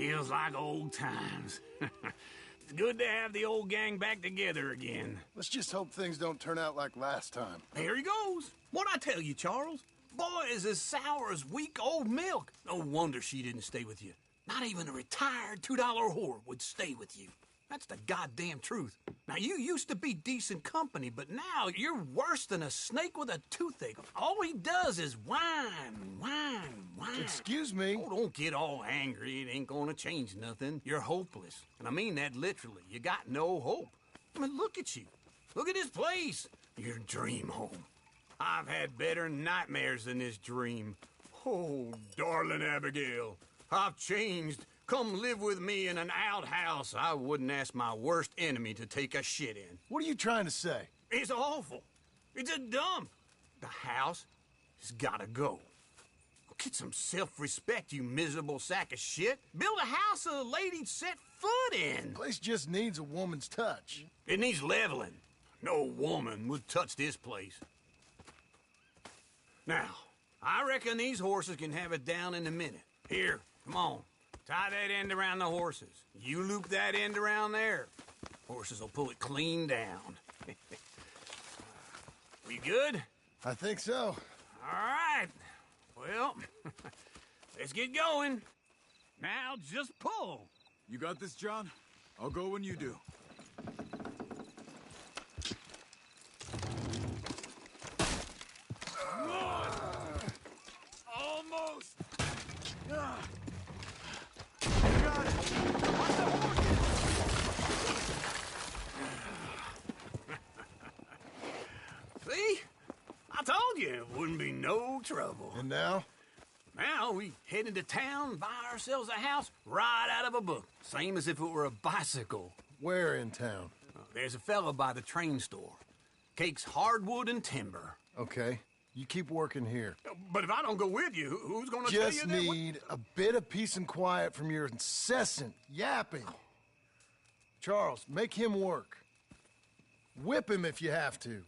Feels like old times. It's good to have the old gang back together again. Let's just hope things don't turn out like last time. Here he goes. What'd I tell you, Charles? Boy is as sour as weak old milk. No wonder she didn't stay with you. Not even a retired $2 whore would stay with you. That's the goddamn truth. Now, you used to be decent company, but now you're worse than a snake with a toothache. All he does is whine. Excuse me? Oh, don't get all angry. It ain't gonna change nothing. You're hopeless. And I mean that literally. You got no hope. I mean, look at you. Look at this place. Your dream home. I've had better nightmares than this dream. Oh, darling Abigail, I've changed. Come live with me in an outhouse I wouldn't ask my worst enemy to take a shit in. What are you trying to say? It's awful. It's a dump. The house has gotta go. Get some self-respect, you miserable sack of shit. Build a house a lady'd set foot in. The place just needs a woman's touch. It needs leveling. No woman would touch this place. Now, I reckon these horses can have it down in a minute. Here, come on. Tie that end around the horses. You loop that end around there. Horses will pull it clean down. We good? I think so. All right. Well, let's get going. Now just pull. You got this, John? I'll go when you do. Almost! Got it! Watch the horses! See? I told you it wouldn't be no trouble. And now? Now we head into town, buy ourselves a house right out of a book. Same as if it were a bicycle. Where in town? There's a fella by the train store. Cakes hardwood and timber. Okay. You keep working here. But if I don't go with you, who's gonna tell you Just that? need a bit of peace and quiet from your incessant yapping. Charles, make him work. Whip him if you have to.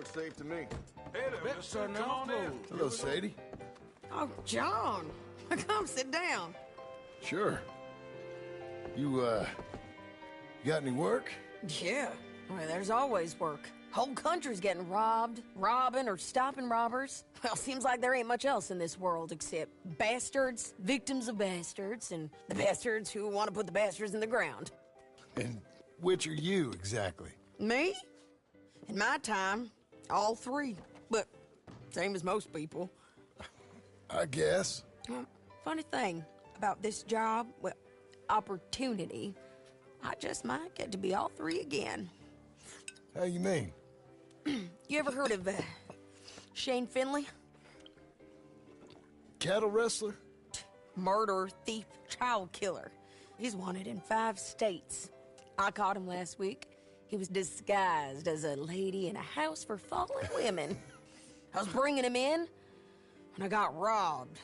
Looks safe to me. Hey there, mister. Come on in. Hello, Sadie. Oh, John. Come sit down. Sure. You got any work? Yeah. Well, there's always work. Whole country's getting robbed, robbing, or stopping robbers. Well, seems like there ain't much else in this world except bastards, victims of bastards, and the bastards who want to put the bastards in the ground. And which are you, exactly? Me? In my time, all three. But same as most people. I guess. Funny thing about this job, well, opportunity, I just might get to be all three again. How you mean? You ever heard of Shane Finley? Cattle wrestler? Murderer, thief, child killer. He's wanted in 5 states. I caught him last week. He was disguised as a lady in a house for fallen women. I was bringing him in, and I got robbed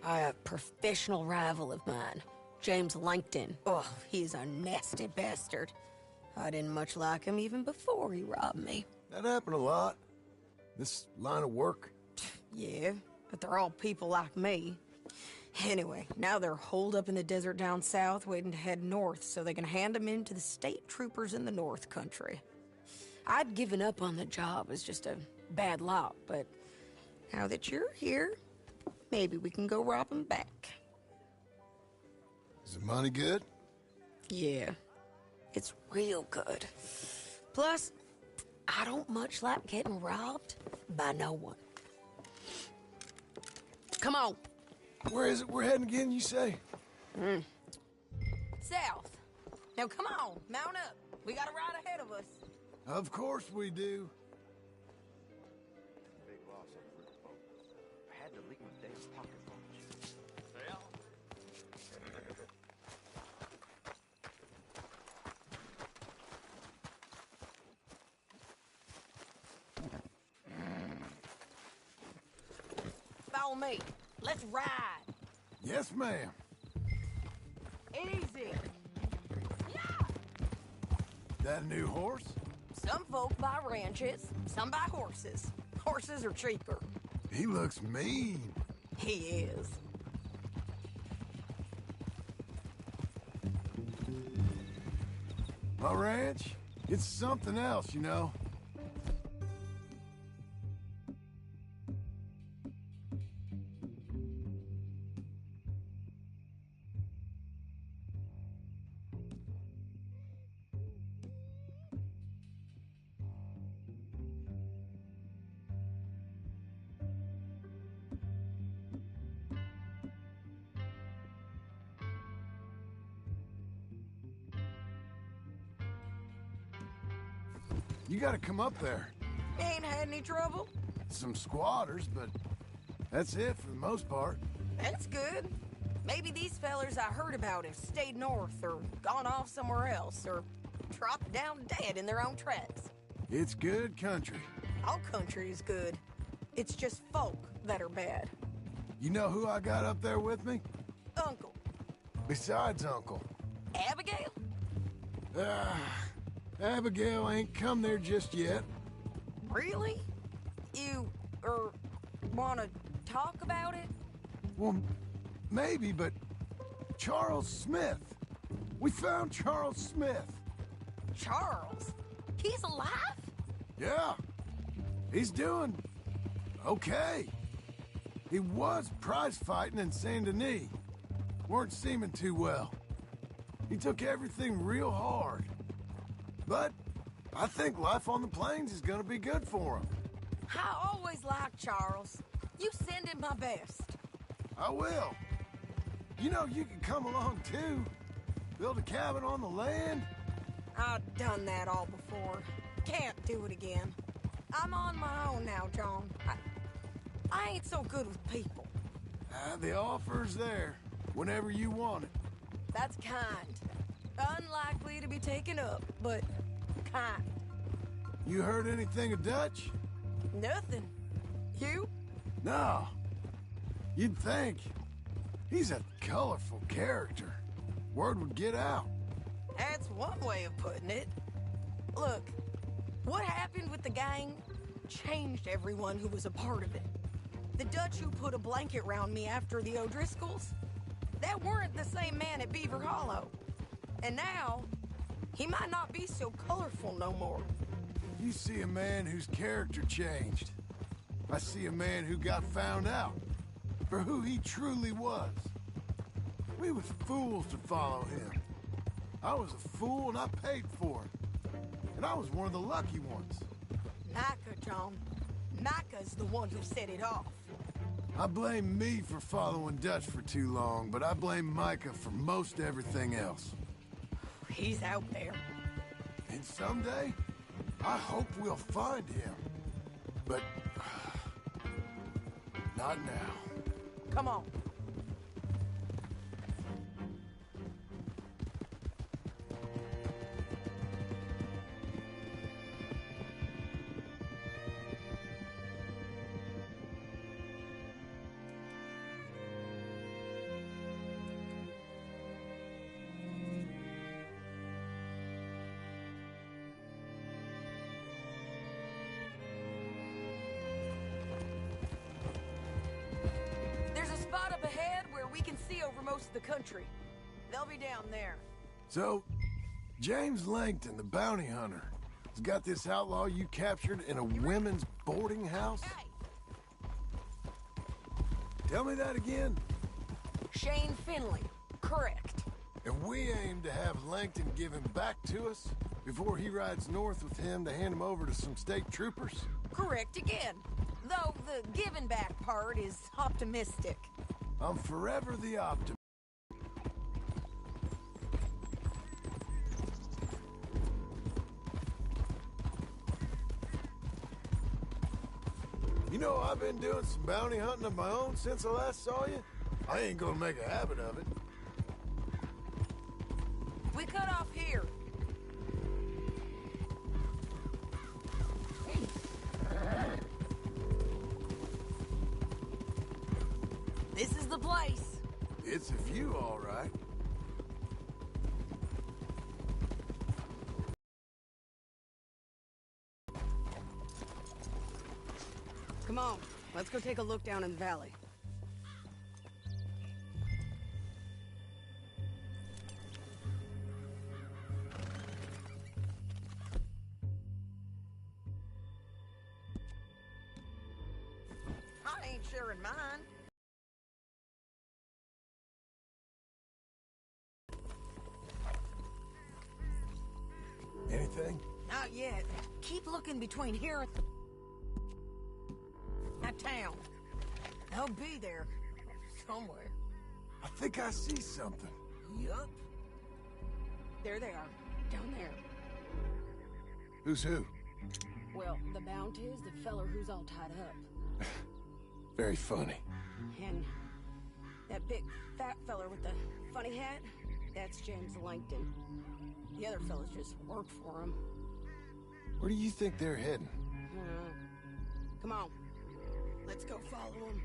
by a professional rival of mine, James Langton. Oh, he's a nasty bastard. I didn't much like him even before he robbed me. That happened a lot. This line of work. Yeah, but they're all people like me. Anyway, now they're holed up in the desert down south, waiting to head north so they can hand them in to the state troopers in the north country. I'd given up on the job as just a bad lot, but now that you're here, maybe we can go rob them back. Is the money good? Yeah, it's real good. Plus, I don't much like getting robbed by no one. Come on. Where is it we're heading again, you say? South. Now come on, mount up. We got a ride ahead of us. Of course we do. Big loss on the river boat. I had to leave my damn pocket watch. Follow me. Let's ride. Yes, ma'am. Easy. Yeah. That a new horse? Some folk buy ranches, some buy horses. Horses are cheaper. He looks mean. He is. My ranch, it's something else, you know. You gotta come up there. Ain't had any trouble? Some squatters, but that's it for the most part. That's good. Maybe these fellers I heard about have stayed north or gone off somewhere else or dropped down dead in their own tracks. It's good country. All country is good. It's just folk that are bad. You know who I got up there with me? Uncle. Besides Uncle. Abigail? Abigail ain't come there just yet. Really? You, wanna talk about it? Well, maybe, but Charles Smith. We found Charles Smith. Charles? He's alive? Yeah. He's doing okay. He was prize fighting in Saint Denis. Weren't seeming too well. He took everything real hard. But I think life on the plains is gonna be good for him. I always liked Charles. You send him my best. I will. You know, you can come along too. Build a cabin on the land. I've done that all before. Can't do it again. I'm on my own now, John. I ain't so good with people. The offer's there whenever you want it. That's kind. Unlikely to be taken up, but kind. You heard anything of Dutch? Nothing. You? No. You'd think. He's a colorful character. Word would get out. That's one way of putting it. Look, what happened with the gang? changed everyone who was a part of it. The Dutch who put a blanket round me after the O'Driscolls, that weren't the same man at Beaver Hollow. And now, he might not be so colorful no more. You see a man whose character changed. I see a man who got found out for who he truly was. We was fools to follow him. I was a fool and I paid for it. And I was one of the lucky ones. Micah, John. Micah's the one who set it off. I blame me for following Dutch for too long, but I blame Micah for most everything else. He's out there. And someday, I hope we'll find him. But not now. Come on. Spot up ahead where we can see over most of the country. They'll be down there. So, James Langton, the bounty hunter, has got this outlaw you captured in a women's boarding house? Hey! Tell me that again. Shane Finley. Correct. And we aim to have Langton give him back to us before he rides north with him to hand him over to some state troopers? Correct again. Though the giving back part is optimistic. I'm forever the optimist. You know, I've been doing some bounty hunting of my own since I last saw you. I ain't gonna make a habit of it. We cut off here. This is the place. It's a view, all right. Come on, let's go take a look down in the valley. I ain't sharing mine. Anything? Not yet. Keep looking between here and that town. They'll be there somewhere. I think I see something. Yup. There they are, down there. Who's who? Well, the bounty is the feller who's all tied up. Very funny. And that big fat feller with the funny hat, that's James Langton. The other fellas just work for him. Where do you think they're heading? Come on. Let's go follow him.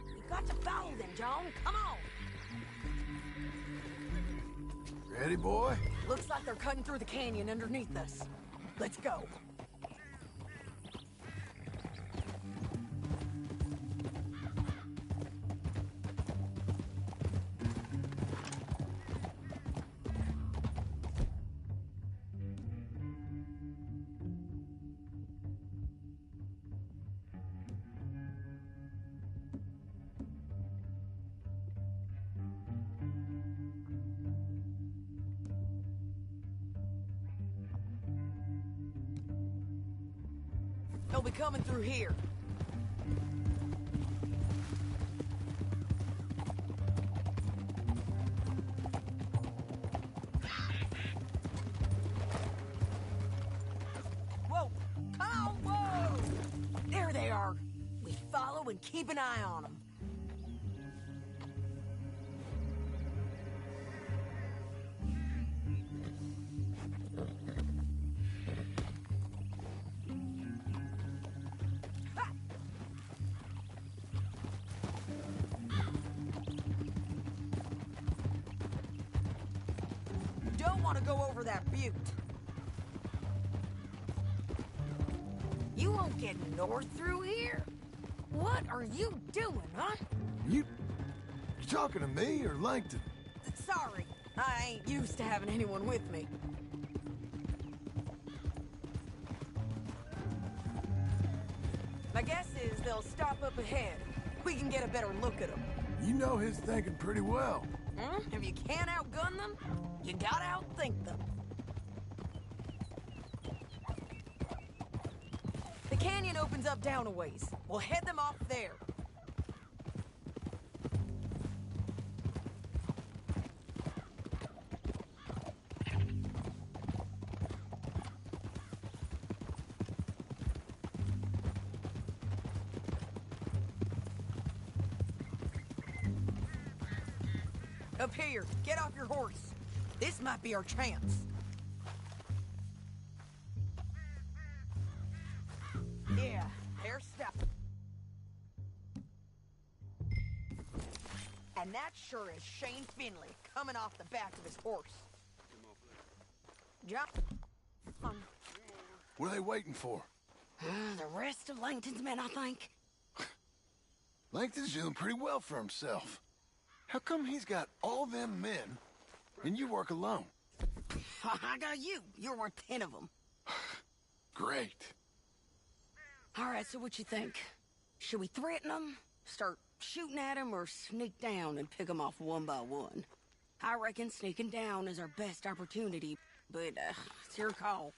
We've got to follow them, John. Come on. Ready, boy? Looks like they're cutting through the canyon underneath us. Let's go. They'll be coming through here. Whoa! Come on, whoa! There they are. We follow and keep an eye on them. want to go over that butte. You won't get north through here? What are you doing, huh? You talking to me or Langton? Sorry, I ain't used to having anyone with me. My guess is they'll stop up ahead. We can get a better look at them. You know his thinking pretty well. If you can't outgun them, you gotta outthink them. The canyon opens up down a ways. We'll head them off there. Up here, get off your horse. This might be our chance. Yeah, hair step. And that sure is Shane Finley coming off the back of his horse. Jump on. What are they waiting for? The rest of Langton's men, I think. Langton's doing pretty well for himself. How come he's got all them men, and you work alone? I got you. You're worth 10 of them. Great. All right, so what you think? Should we threaten them, start shooting at them, or sneak down and pick them off one by one? I reckon sneaking down is our best opportunity, but it's your call.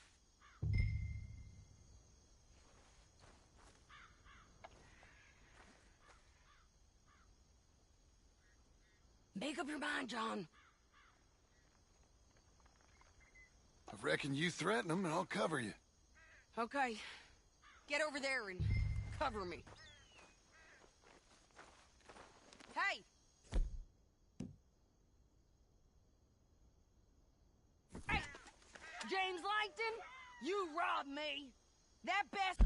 Make up your mind, John. I reckon you threaten them, and I'll cover you. Okay. Get over there and cover me. Hey! Hey! James Langton, you robbed me. That best...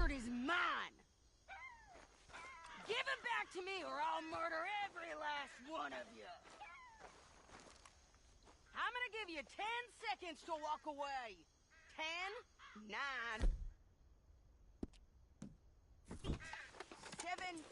Bastard is mine! Give him back to me or I'll murder every last one of you! I'm gonna give you 10 seconds to walk away. 10, 9, 7...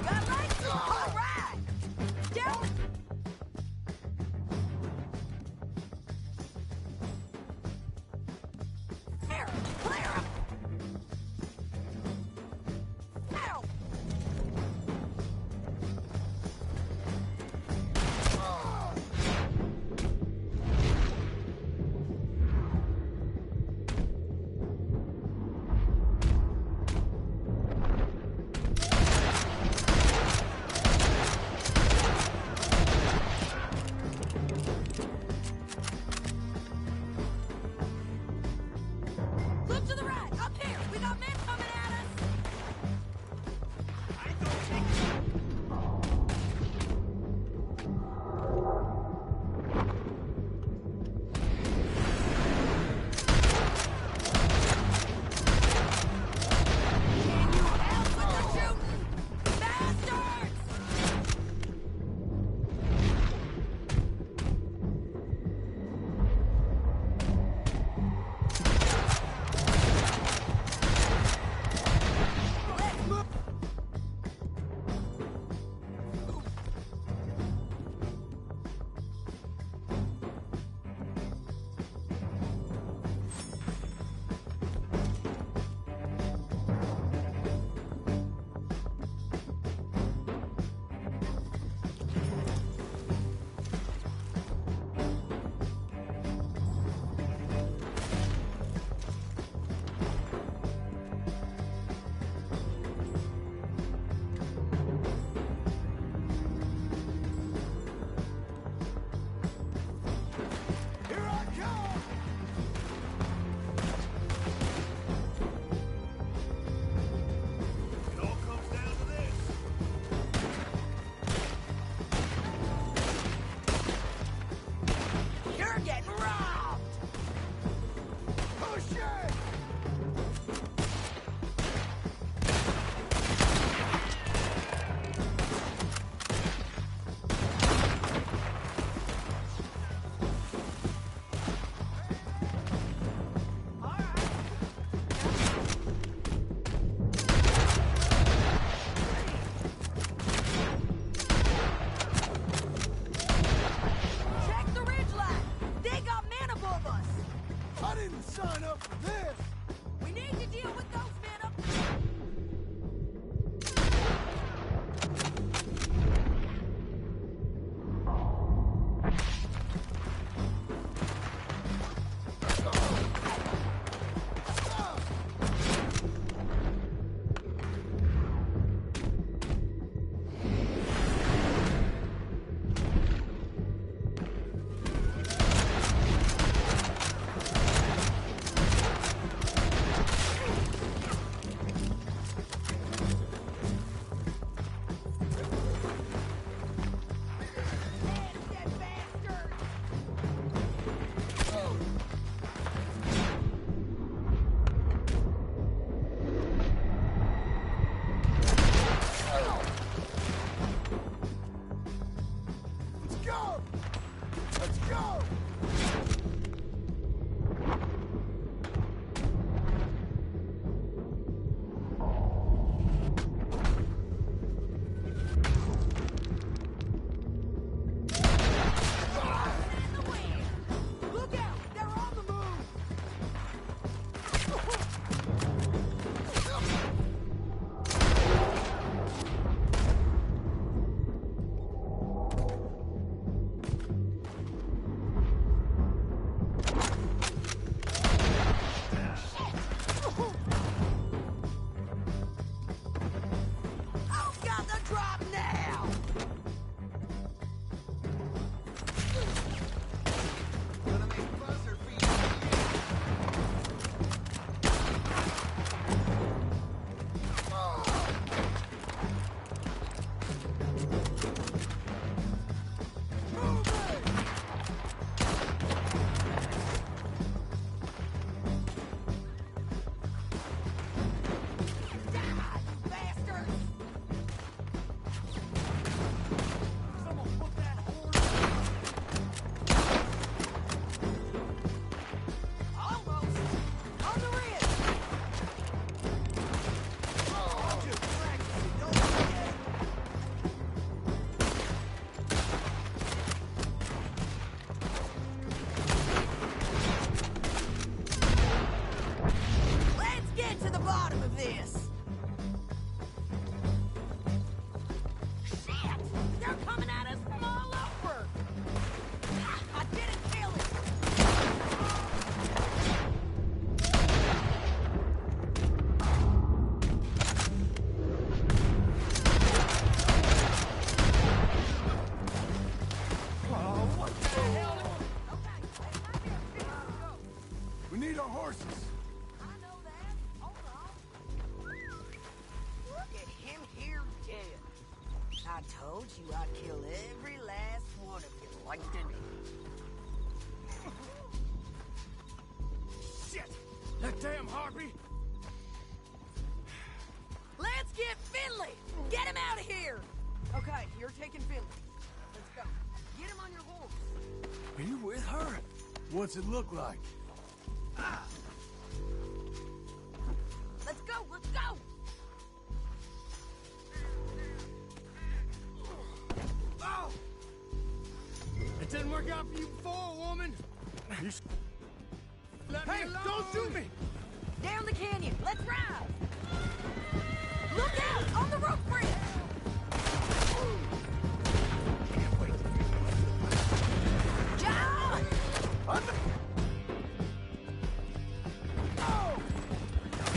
Got lights? I'd kill every last one of you, Langston. Shit! That damn Harvey! Let's get Finley! Get him out of here! Okay, you're taking Finley. Let's go. Get him on your horse. Are you with her? What's it look like? Let's go, let's go! Oh! It didn't work out for you before, woman! You let me alone. Don't shoot me! Down the canyon, let's ride! Look out! On the rope bridge! Can't wait. John! Oh!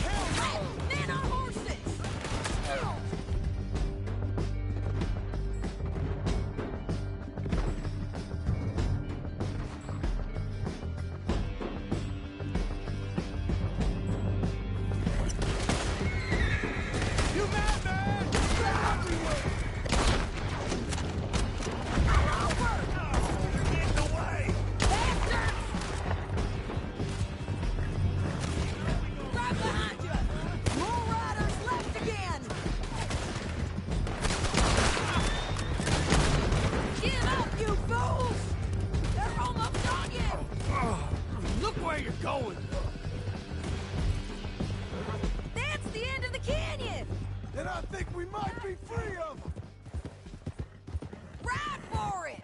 Hell no! Men on horses! You madman! Get in the way! Bastards! Right behind you! More riders left again! Give up, you fools! They're almost on you! Look where you're going! That's the end of the canyon! Then I think we might be free of them! Ride for it!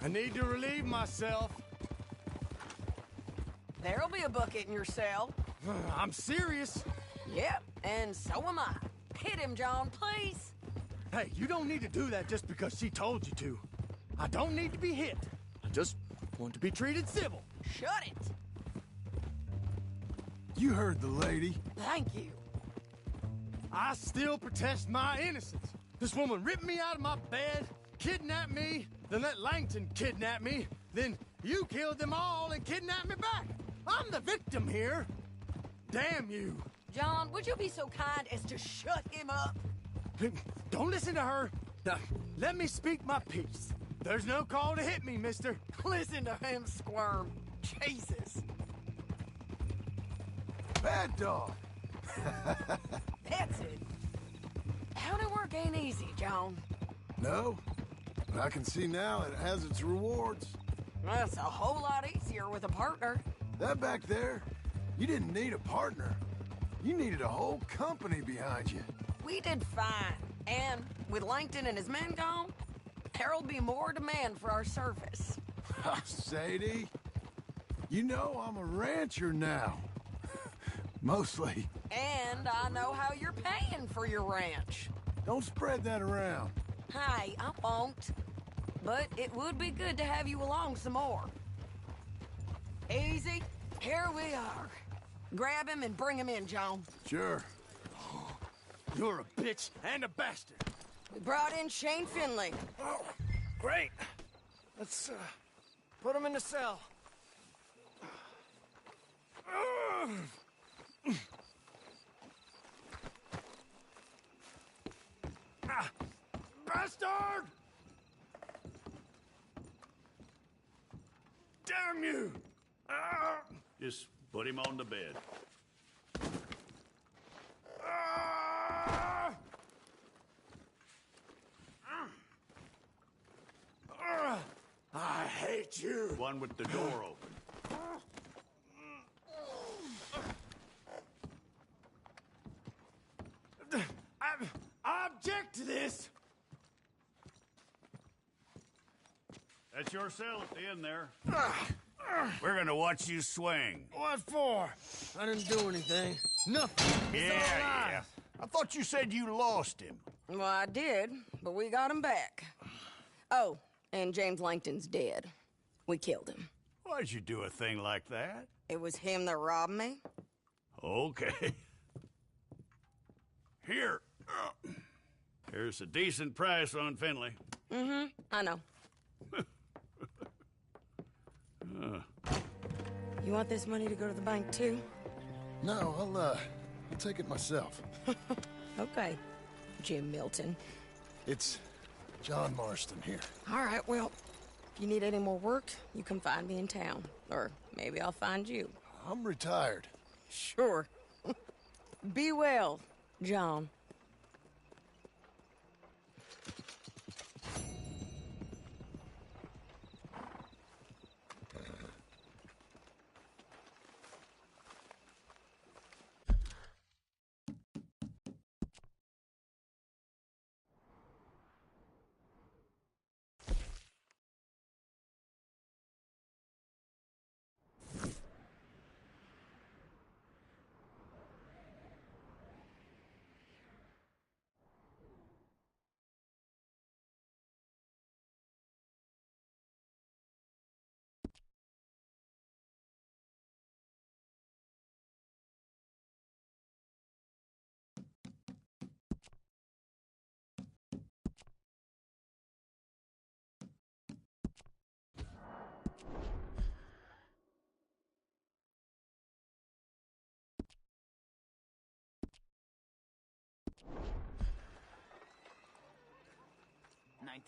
I need to relieve myself. There'll be a bucket in your cell. I'm serious. Yep, and so am I. Hit him, John, please. Hey, you don't need to do that just because she told you to. I don't need to be hit. I just want to be treated civil. Shut it. You heard the lady. Thank you. I still protest my innocence. This woman ripped me out of my bed, kidnapped me, then let Langton kidnap me, then you killed them all and kidnapped me back. I'm the victim here. Damn you. John, would you be so kind as to shut him up? Don't listen to her. Now, let me speak my piece. There's no call to hit me, mister. Listen to him squirm. Jesus. Bad dog. That's it. County work ain't easy, John. No, but I can see now it has its rewards. That's a whole lot easier with a partner. That back there, you didn't need a partner. You needed a whole company behind you. We did fine. And with Langton and his men gone, there'll be more demand for our service. Sadie, you know I'm a rancher now. Mostly. And I know how you're paying for your ranch. Don't spread that around. Hey, I won't. But it would be good to have you along some more. Easy. Here we are. Grab him and bring him in, John. Sure. You're a bitch and a bastard. We brought in Shane Finley. Oh, great. Let's, put him in the cell. Bastard! Damn you! Just put him on the bed. I hate you! One with the door open. I object to this! That's your cell at the end there. We're gonna watch you swing. What for? I didn't do anything. Nothing. It's all lies. I thought you said you lost him. Well, I did, but we got him back. Oh, and James Langton's dead. We killed him. Why'd you do a thing like that? It was him that robbed me. Okay. Here. Here's a decent price on Finley. Mm-hmm, I know. You want this money to go to the bank, too? No, I'll take it myself. Okay, Jim Milton. It's John Marston here. All right, well, if you need any more work, you can find me in town. Or maybe I'll find you. I'm retired. Sure. Be well, John.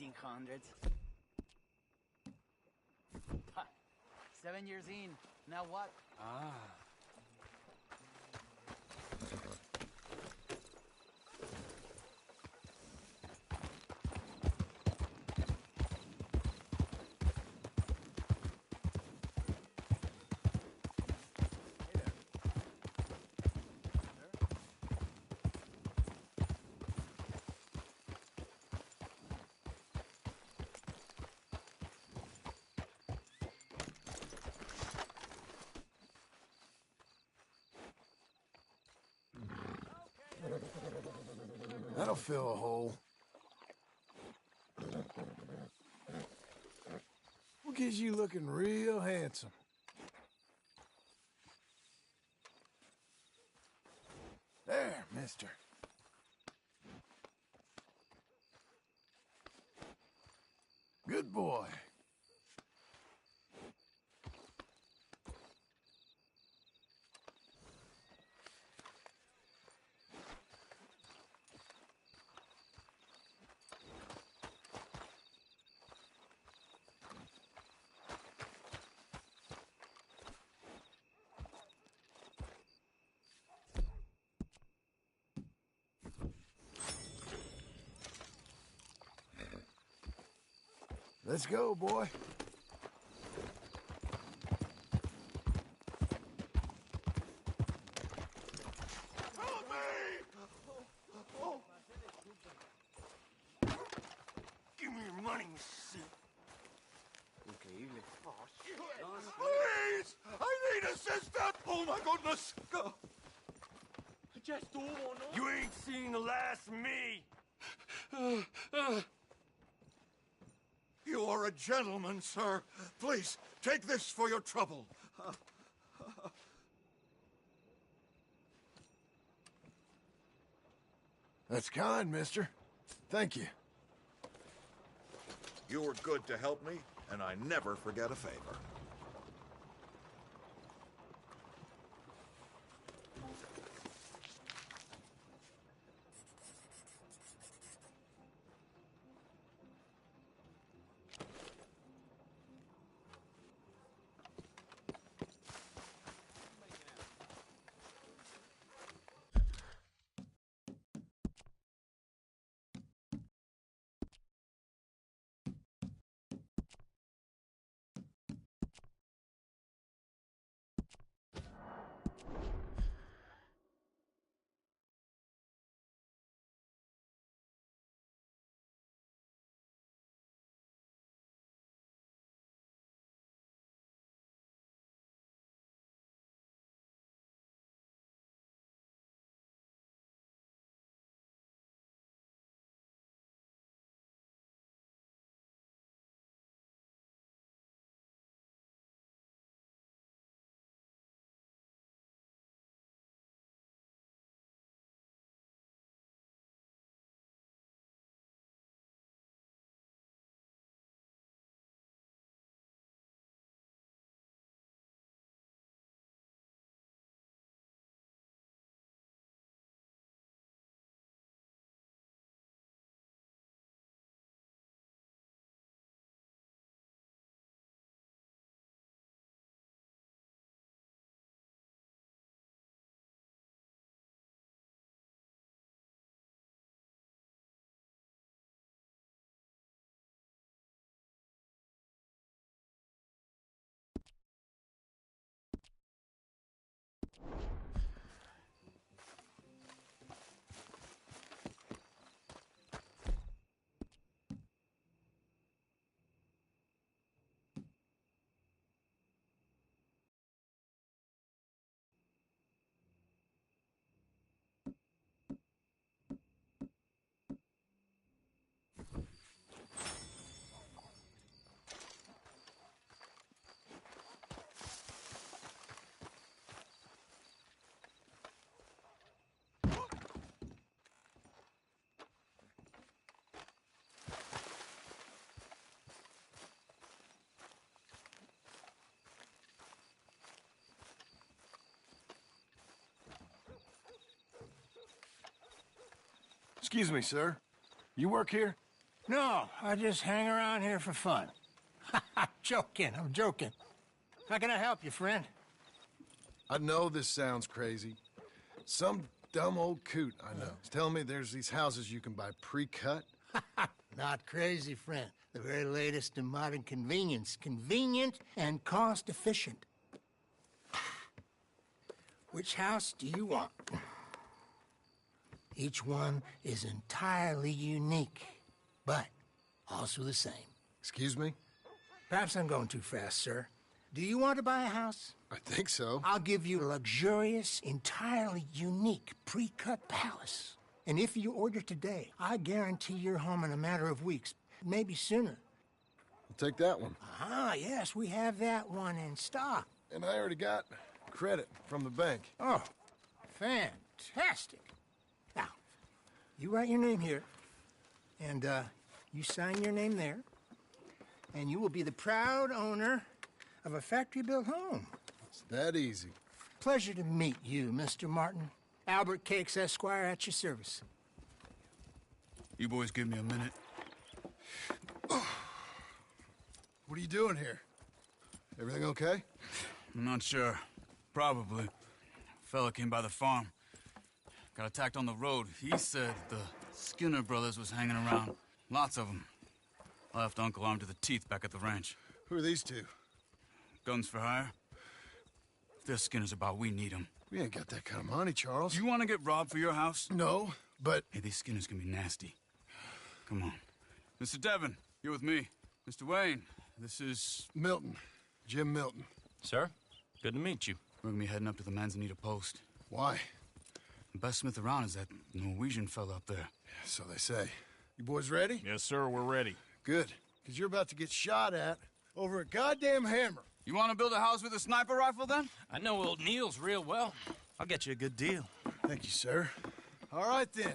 $1900s. 7 years in. Now what? That'll fill a hole. What gets you looking real handsome? There, mister. Good boy. Let's go, boy. Help me! Give me your money, you sick. Increíble. Please! I need assistance! Oh my goodness! Ya estuvo, ¿no? You ain't seen the last of me! You are a gentleman, sir. Please, take this for your trouble. That's kind, mister. Thank you. You were good to help me, and I never forget a favor. Excuse me, sir. You work here? No, I just hang around here for fun. I'm joking. How can I help you, friend? I know this sounds crazy. Some dumb old coot I know is telling me there's these houses you can buy pre-cut. Not crazy, friend. The very latest in modern convenience. Convenient and cost-efficient. Which house do you want? Each one is entirely unique, but also the same. Excuse me? Perhaps I'm going too fast, sir. Do you want to buy a house? I think so. I'll give you a luxurious, entirely unique pre-cut palace. And if you order today, I guarantee you're home in a matter of weeks, maybe sooner. I'll take that one. Ah, yes, we have that one in stock. And I already got credit from the bank. Oh, fantastic. Now, you write your name here, and you sign your name there, and you will be the proud owner of a factory-built home. It's that easy. Pleasure to meet you, Mr. Martin. Albert Cakes, Esquire, at your service. You boys give me a minute. What are you doing here? Everything okay? I'm not sure. Probably. Fella came by the farm. Got attacked on the road. He said the Skinner brothers was hanging around. Lots of them. I left Uncle armed to the teeth back at the ranch. Who are these two? Guns for hire? If they're Skinner's about, we need them. We ain't got that kind of money, Charles. You want to get robbed for your house? No, but... Hey, these Skinners can be nasty. Come on. Mr. Devon, you're with me. Mr. Wayne, this is... Milton. Jim Milton. Sir, good to meet you. We're gonna be heading up to the Manzanita post. Why? The best smith around is that Norwegian fella up there. So they say. You boys ready? Yes, sir, we're ready. Good. Because you're about to get shot at over a goddamn hammer. You want to build a house with a sniper rifle, then? I know old Neil's real well. I'll get you a good deal. Thank you, sir. All right, then.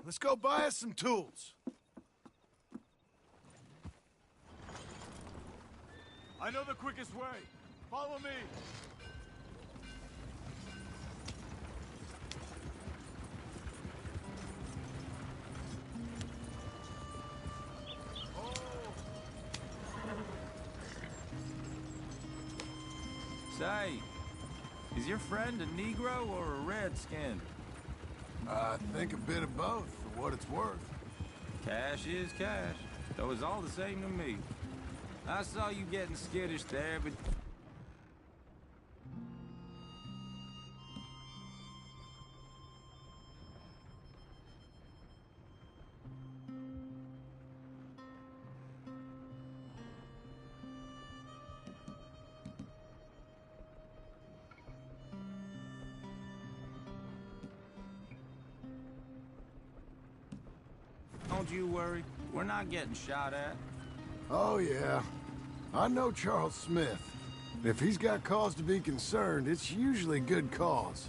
Let's go buy us some tools. I know the quickest way. Follow me. Say, is your friend a Negro or a Redskin? I think a bit of both, for what it's worth. Cash is cash, though it's all the same to me. I saw you getting skittish there, but... Don't you worry. We're not getting shot at. Oh, yeah. I know Charles Smith. If he's got cause to be concerned, it's usually good cause.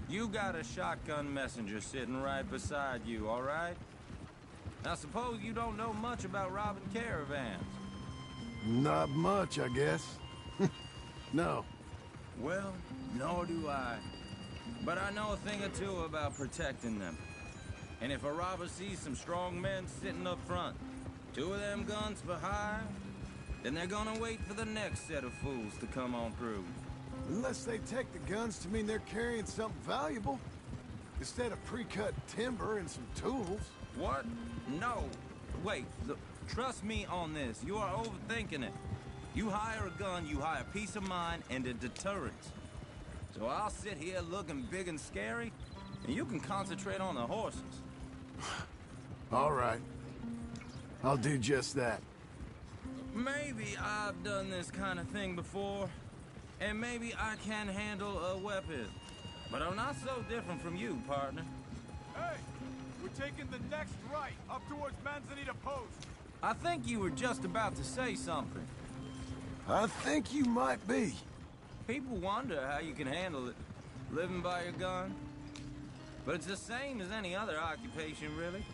You got a shotgun messenger sitting right beside you, all right? Now, suppose you don't know much about robbing caravans. Not much, I guess. No. Well, nor do I. But I know a thing or two about protecting them. And if a robber sees some strong men sitting up front, 2 of them guns for hire, then they're gonna wait for the next set of fools to come on through. Unless they take the guns to mean they're carrying something valuable. Instead of pre-cut timber and some tools. What? No. Wait, look, trust me on this. You are overthinking it. You hire a gun, you hire peace of mind and a deterrence. So I'll sit here looking big and scary, and you can concentrate on the horses. All right. I'll do just that. Maybe I've done this kind of thing before, and maybe I can handle a weapon. But I'm not so different from you, partner. Hey, we're taking the next right, up towards Manzanita Post. I think you were just about to say something. I think you might be. People wonder how you can handle it, living by your gun. But it's the same as any other occupation, really.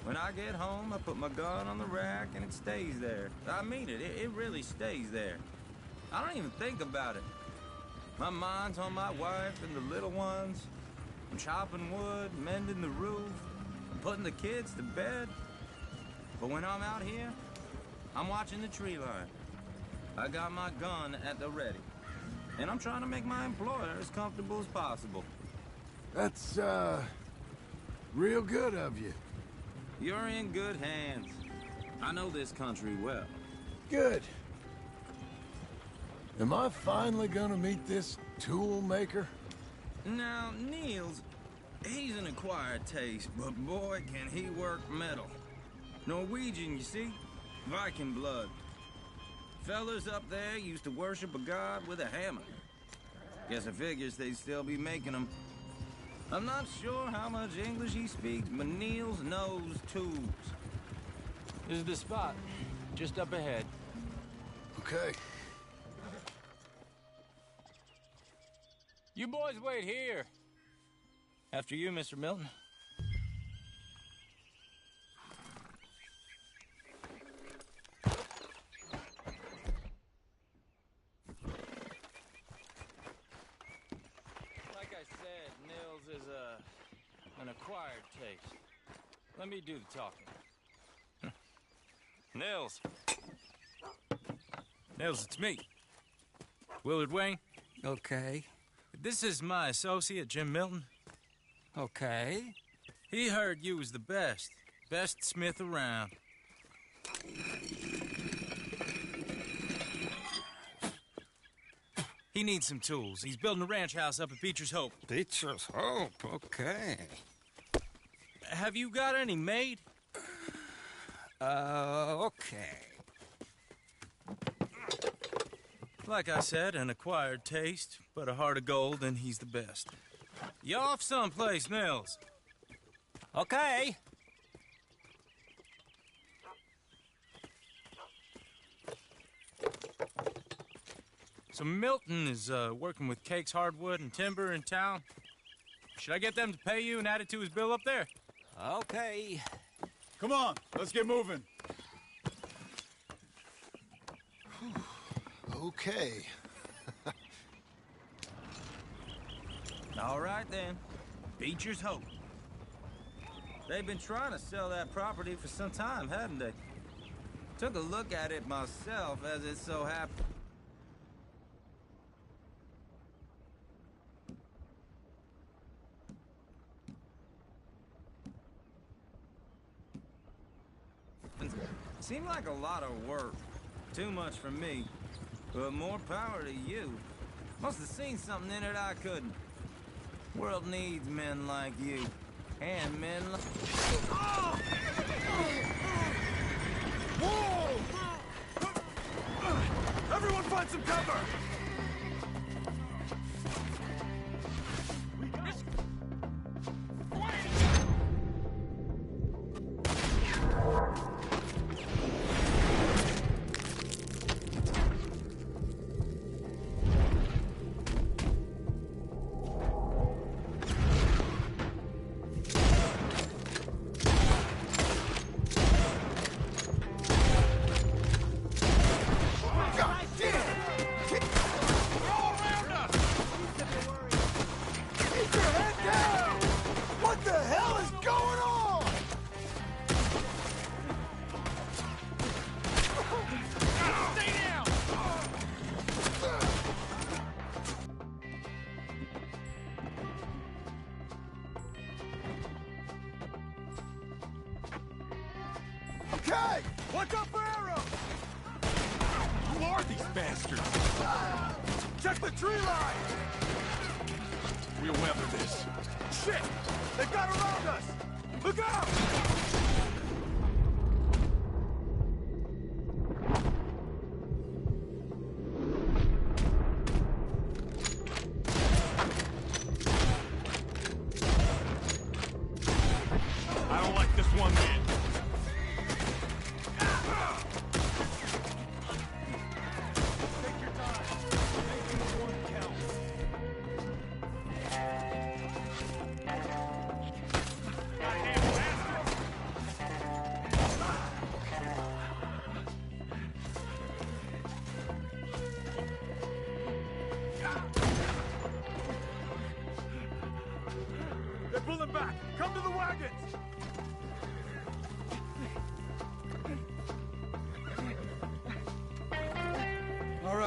When I get home, I put my gun on the rack and it stays there. I mean it, it really stays there. I don't even think about it. My mind's on my wife and the little ones. I'm chopping wood, mending the roof. I'm putting the kids to bed. But when I'm out here, I'm watching the tree line. I got my gun at the ready. And I'm trying to make my employer as comfortable as possible. That's, real good of you. You're in good hands. I know this country well. Good. Am I finally gonna meet this tool maker? Now, Niels, he's an acquired taste, but boy, can he work metal. Norwegian, you see? Viking blood. Fellas up there used to worship a god with a hammer. Guess I figures they'd still be making them. I'm not sure how much English he speaks, but Niels knows tools. This is the spot, just up ahead. Okay. You boys wait here. After you, Mr. Milton. Like I said, Nils is an acquired taste. Let me do the talking. Nils. Nils, it's me. Willard Wayne. Okay. This is my associate, Jim Milton. Okay. He heard you was the best. Best smith around. He needs some tools. He's building a ranch house up at Beecher's Hope. Beecher's Hope, okay. Have you got any made? Okay. Like I said, an acquired taste, but a heart of gold, and he's the best. You off someplace, Nils? Okay. So Milton is working with Cake's Hardwood and Timber in town. Should I get them to pay you and add it to his bill up there? Okay. Come on, let's get moving. Okay. All right, then. Beecher's Hope. They've been trying to sell that property for some time, hadn't they? Took a look at it myself, as it so happened. Seemed like a lot of work. Too much for me. But more power to you. Must have seen something in it I couldn't. World needs men like you. And men like... Oh! Whoa! Everyone find some cover! Okay! Watch out for arrows! Who are these bastards? Check the tree line! We'll weather this. Shit! They got around us! Look out! I don't like this one bit.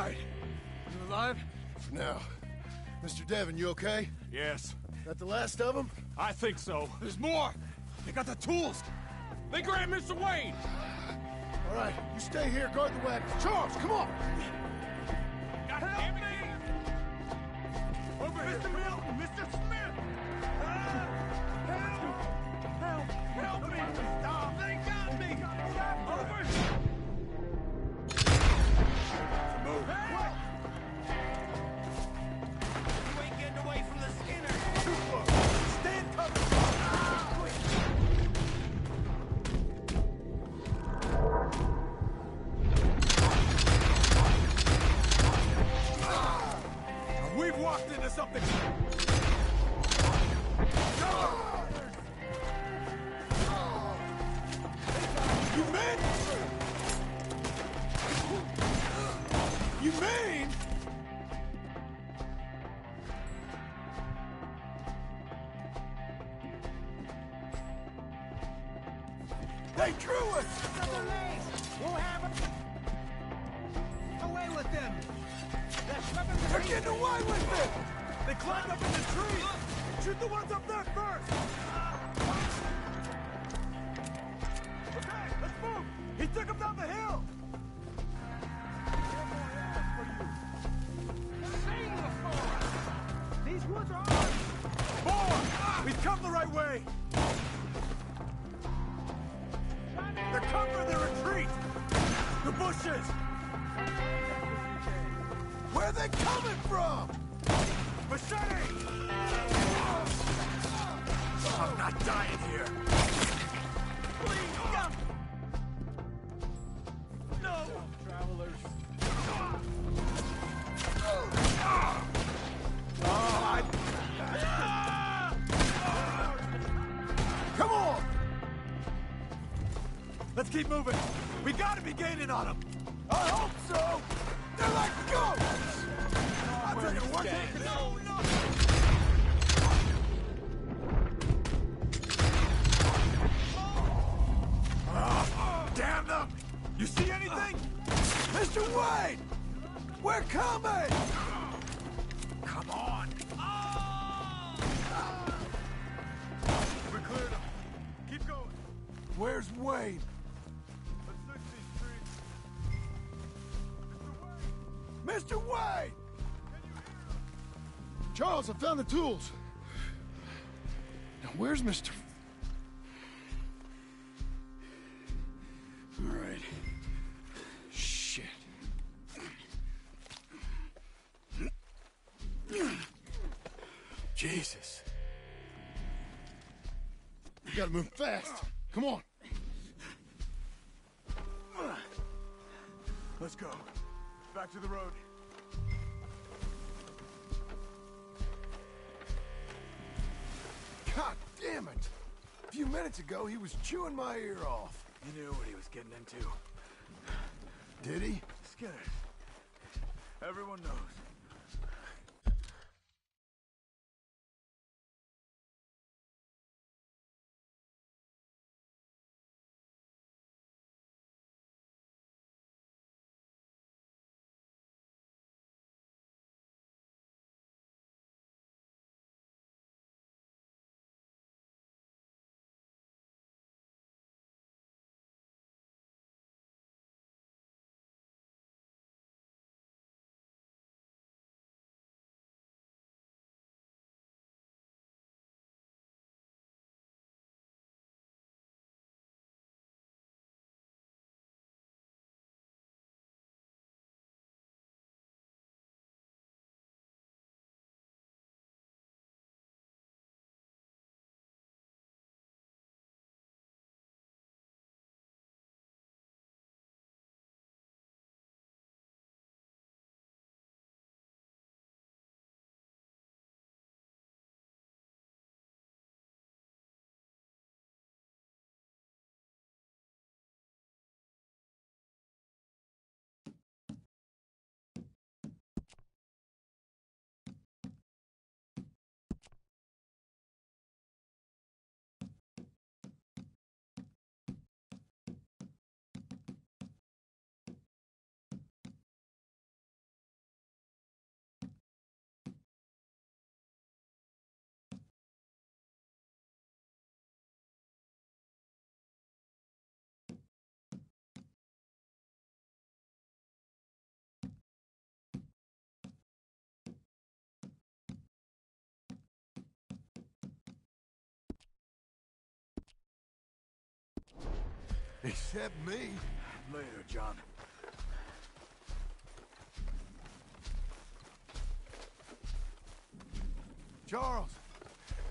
right. You alive? For now. Mr. Devon, you okay? Yes. That the last of them? I think so. There's more! They got the tools! They grabbed Mr. Wayne! All right, you stay here, guard the wagons. Charles, come on! God damn it! Over here! Mr. Milton! Mr. Smith! Help me! Stop! They got me! Over here! Move. Help! You ain't getting away from the Skinner! Stand cover! We've walked into something. You mean? You mean? They drew us! We'll have away with them. They're getting away with it! They climbed up in the trees! Shoot the ones up there first! Okay, let's move! He took them down the hill! These woods are ours. More! We've come the right way! They're covering their retreat! The bushes! Where are they coming from? Machete! I'm not dying here! Please, come! No! Travelers. Come on! Let's keep moving. We gotta be gaining on them. I hope so! They're like ghosts! I'm taking a work. No, no! Damn them! You see anything? Mr. Wayne! We're coming! Come on! We cleared them. Keep going. Where's Wayne? Let's search these trees. Mr. Wayne! Charles, I found the tools. Now, where's Mr. All right. Shit. Jesus. We gotta move fast. Come on. Let's go. Back to the road. God damn it! A few minutes ago, he was chewing my ear off. He knew what he was getting into. Did he? Skinner. Everyone knows. Except me. Later, John. Charles,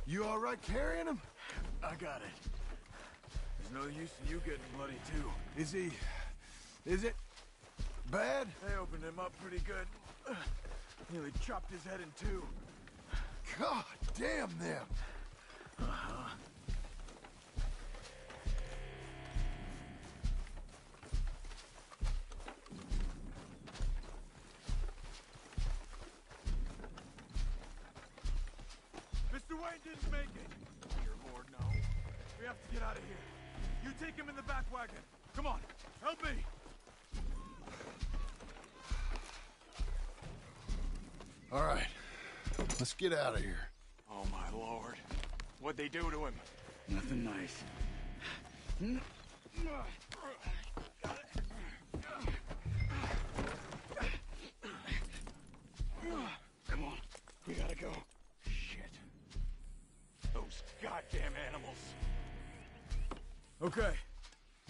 you all right carrying him? I got it. There's no use in you getting bloody, too. Is it bad? They opened him up pretty good. Nearly chopped his head in two. God damn them. Uh-huh. Mr. Wayne didn't make it. Dear Lord, no. We have to get out of here. You take him in the back wagon. Come on, help me. All right, let's get out of here. Oh, my Lord. What'd they do to him? Nothing nice. Come on, we gotta go. Shit. Those goddamn animals. Okay.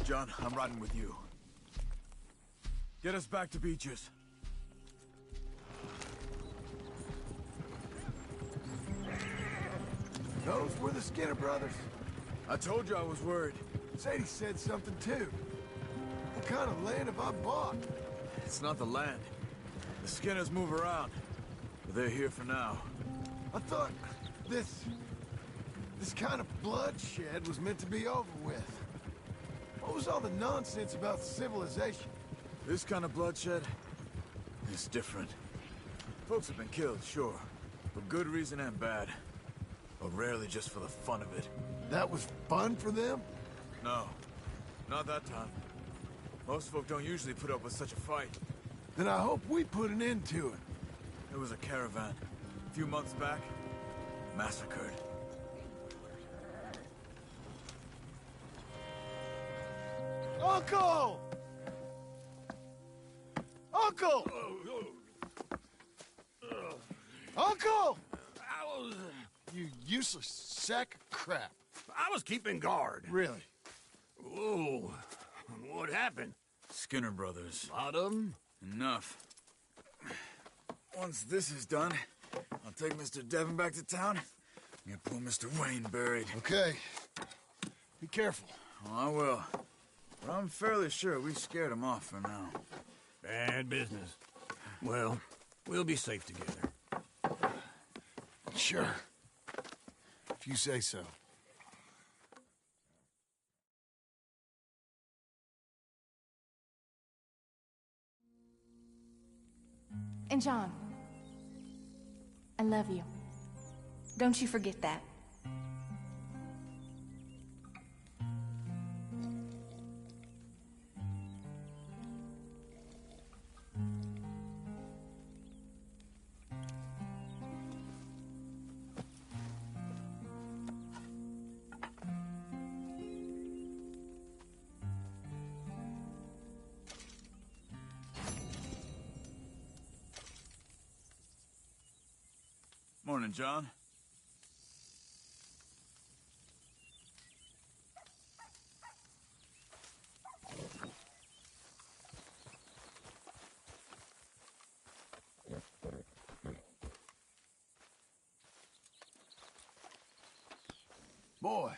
John, I'm riding with you. Get us back to Beaches. Those were the Skinner brothers. I told you I was worried. Sadie said something too. What kind of land have I bought? It's not the land. The Skinners move around. But they're here for now. I thought this kind of bloodshed was meant to be over with. What was all the nonsense about civilization? This kind of bloodshed is different. Folks have been killed, sure. For good reason and bad. But rarely just for the fun of it. That was fun for them? No. Not that time. Most folk don't usually put up with such a fight. Then I hope we put an end to it. There was a caravan. A few months back. Massacred. Uncle! Uncle! Uncle! You useless sack of crap. I was keeping guard. Really? Whoa. What happened? Skinner brothers. Lot of them? Enough. Once this is done, I'll take Mr. Devon back to town and get poor Mr. Wayne buried. Okay. Be careful. Oh, I will. But I'm fairly sure we scared him off for now. Bad business. Well, we'll be safe together. Sure. If you say so. And John, I love you. Don't you forget that. Morning, John. Boy.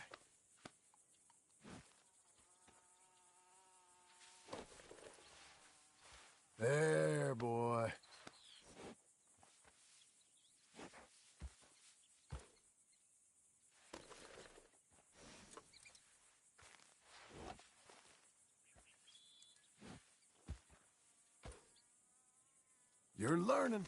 There, boy. You're learning.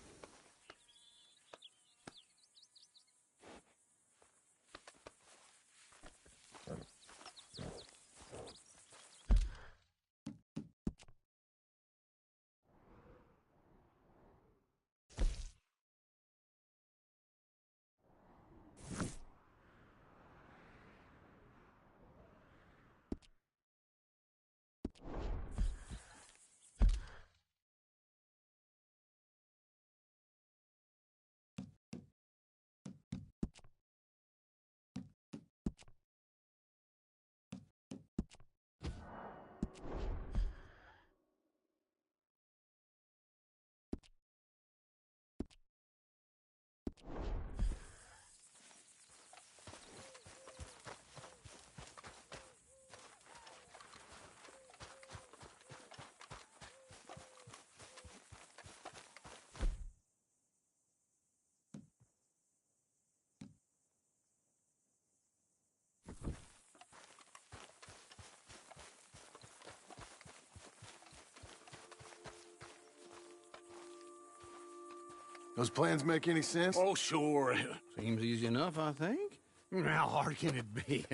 Those plans make any sense? Oh, sure. Seems easy enough, I think. How hard can it be?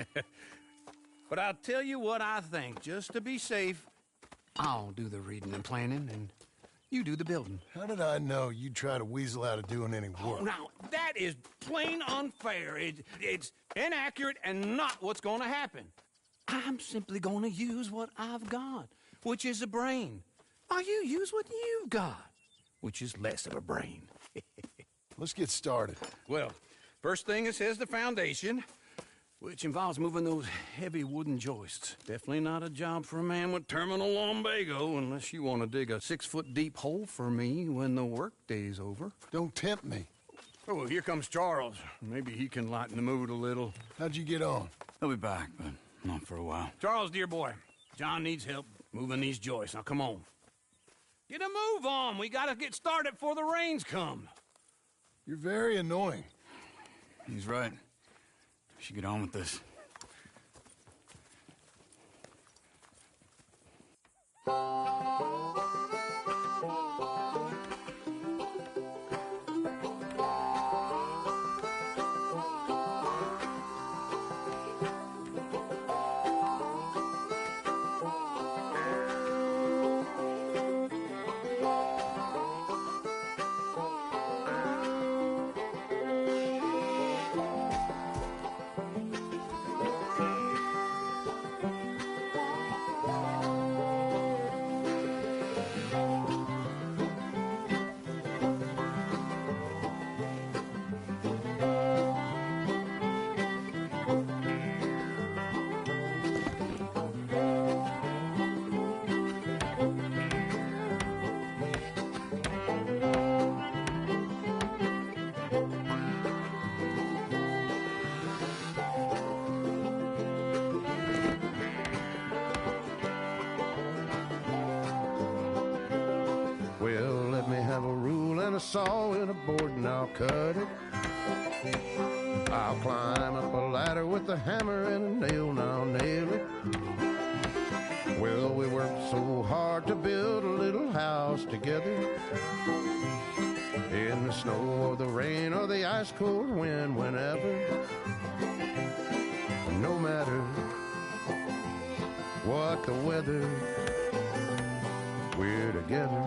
But I'll tell you what I think. Just to be safe, I'll do the reading and planning, and you do the building. How did I know you'd try to weasel out of doing any work? Oh, now, that is plain unfair. It's inaccurate and not what's going to happen. I'm simply going to use what I've got, which is a brain. While you use what you've got, which is less of a brain. Let's get started. Well, first thing it says the foundation, which involves moving those heavy wooden joists. Definitely not a job for a man with terminal lumbago, unless you want to dig a 6-foot deep hole for me when the workday's over. Don't tempt me. Oh, here comes Charles. Maybe he can lighten the mood a little. How'd you get on? He'll be back, but not for a while. Charles, dear boy, John needs help moving these joists. Now, come on. Get a move on. We gotta get started before the rains come. You're very annoying. He's right. We should get on with this. Well, let me have a rule and a saw and a board and I'll cut it. I'll climb up a ladder with a hammer and a nail and I'll nail it. Well, we worked so hard to build a little house together. In the snow or the rain or the ice cold wind, whenever. No matter what the weather, we're together.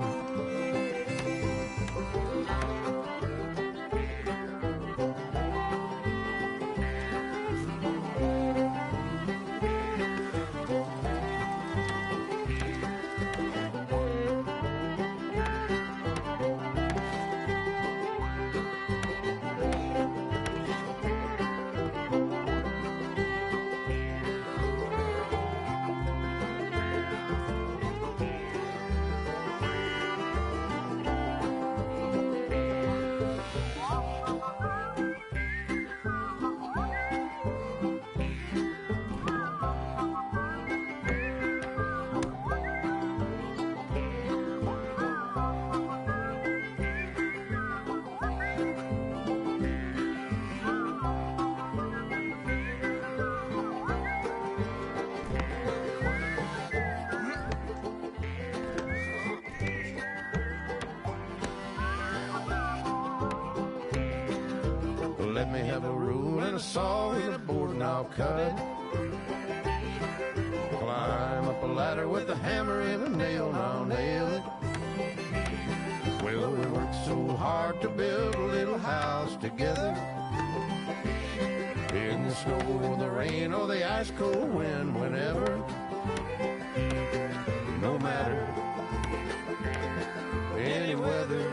Let me have a rule and a saw and a board and I'll cut. Climb up a ladder with a hammer and a nail and I'll nail it. Well, we worked so hard to build a little house together. In the snow or the rain or the ice cold wind, whenever. No matter any weather,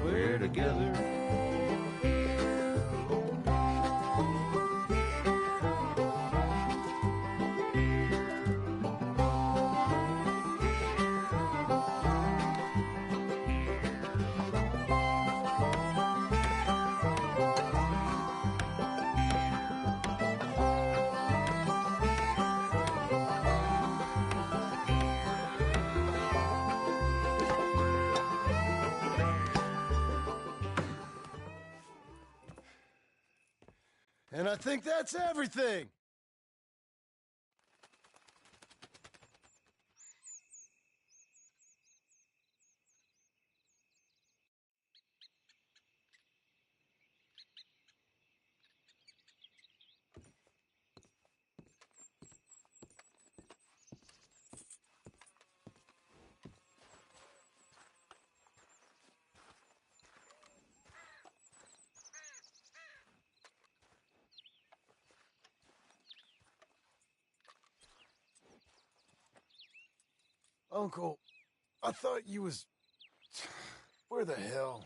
we're together. And I think that's everything. Uncle, I thought you was... Where the hell?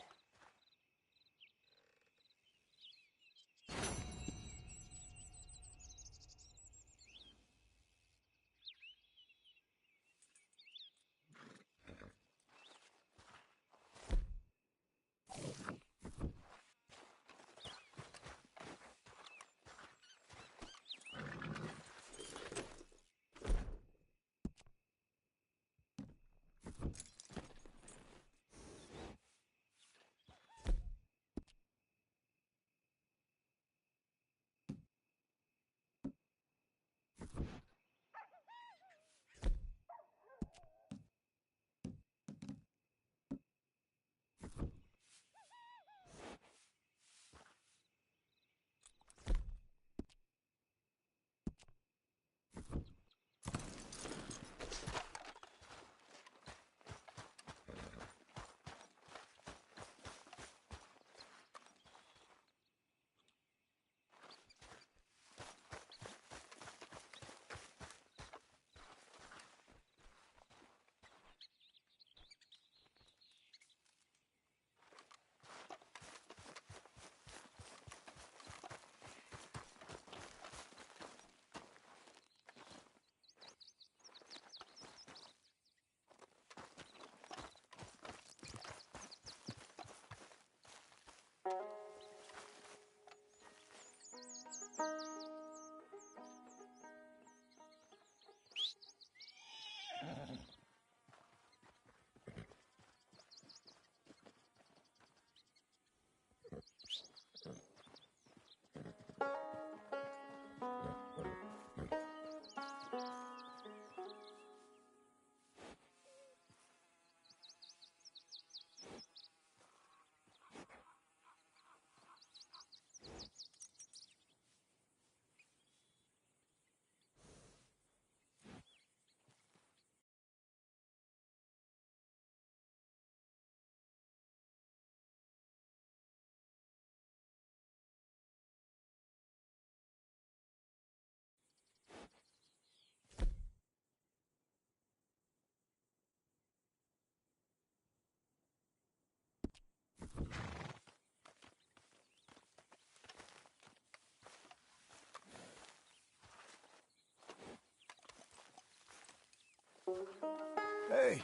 Hey,